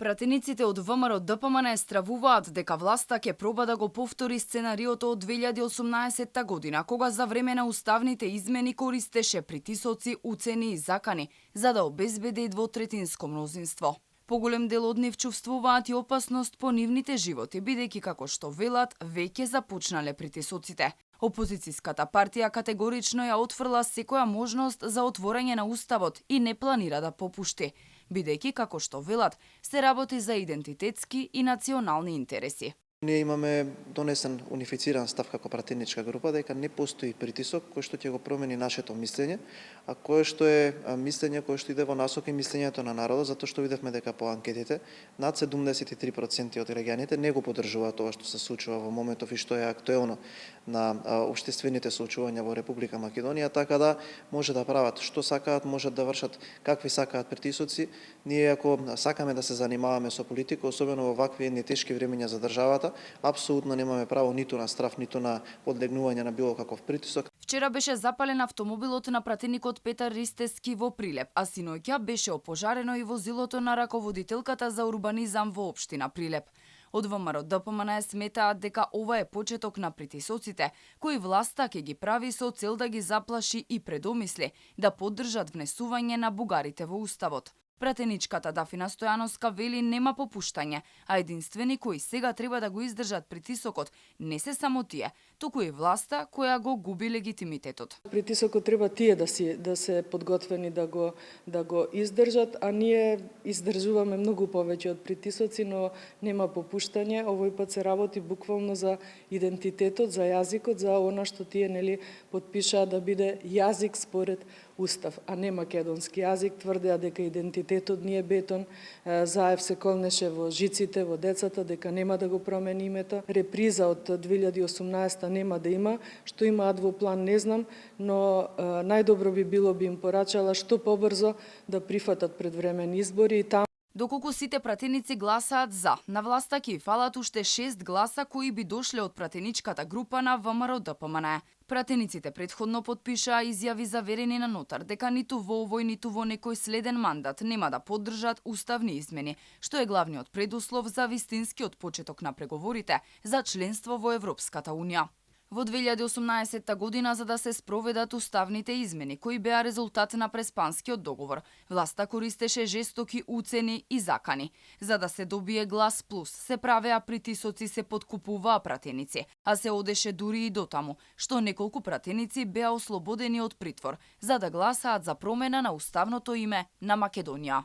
Пратениците од ВМРО ДПМН стравуваат дека власта ќе проба да го повтори сценариото од 2018 година, кога за време на уставните измени користеше притисоци, уцени и закани, за да обезбеди двотретинско мнозинство. Поголем дел од нив чувствуваат и опасност по нивните животи, бидејќи како што велат, веќе започнале притисоците. Опозицијската партија категорично ја отфрла секоја можност за отворање на уставот и не планира да попушти, бидејќи, како што велат, се работи за идентитетски и национални интереси. Ние имаме донесен унифициран став како пратеничка група дека не постои притисок кој што ќе го промени нашето мислење, а кое што е мислење кое што иде во насока и мислењето на народот, затоа што видевме дека по анкетите над 73% од граѓаните не го поддржуваат тоа што се случува во моментов и што е актуелно на општествените соочувања во Република Македонија, така да може да прават што сакаат, можат да вршат какви сакаат притисоци. Ние ако сакаме да се занимаваме со политика, особено во вакви едни тешки времења за државата, апсолутно немаме право ниту на страф, ниту на подлегнување на било каков притисок. Вчера беше запален автомобилот на пратеникот Петар Ристевски во Прилеп, а синоќа беше опожарено и возилото на раководителката за урбанизам во општина Прилеп. Од ВМРО ДПМН сметаат дека ова е почеток на притисоците, кои власта ќе ги прави со цел да ги заплаши и предомисли да поддржат внесување на бугарите во уставот. Пратеничката Дафина Стојановска вели нема попуштање, а единствени кои сега треба да го издржат притисокот не се само тие, туку и власта која го губи легитимитетот. Притисокот треба тие да се подготвени да го издржат, а ние издржуваме многу повеќе од притисоци, но нема попуштање. Овој пат се работи буквално за идентитетот, за јазикот, за она што тие подпишаа да биде јазик според Устав, а не македонски јазик. Тврдеа дека идентитетот ни е бетон, Заев се колнеше во жиците, во децата, дека нема да го промени името. Реприза од 2018 нема да има, што имаат во план не знам, но најдобро би било би им порачала што побрзо да прифатат предвремени избори и таму. Доколку сите пратеници гласаат за, на власта ќе фалат уште 6 гласа кои би дошле од пратеничката група на ВМРО ДПМН. Пратениците претходно подпишаа изјави заверени на нотар дека ниту во овој ниту во некој следен мандат нема да поддржат уставни измени, што е главниот предуслов за вистинскиот почеток на преговорите за членство во Европската унија. Во 2018 година, за да се спроведат уставните измени, кои беа резултат на Преспанскиот договор, власта користеше жестоки уцени и закани. За да се добие глас плюс, се правеа притисоци, се подкупуваа пратеници, а се одеше дури и дотаму, што неколку пратеници беа ослободени од притвор, за да гласаат за промена на уставното име на Македонија.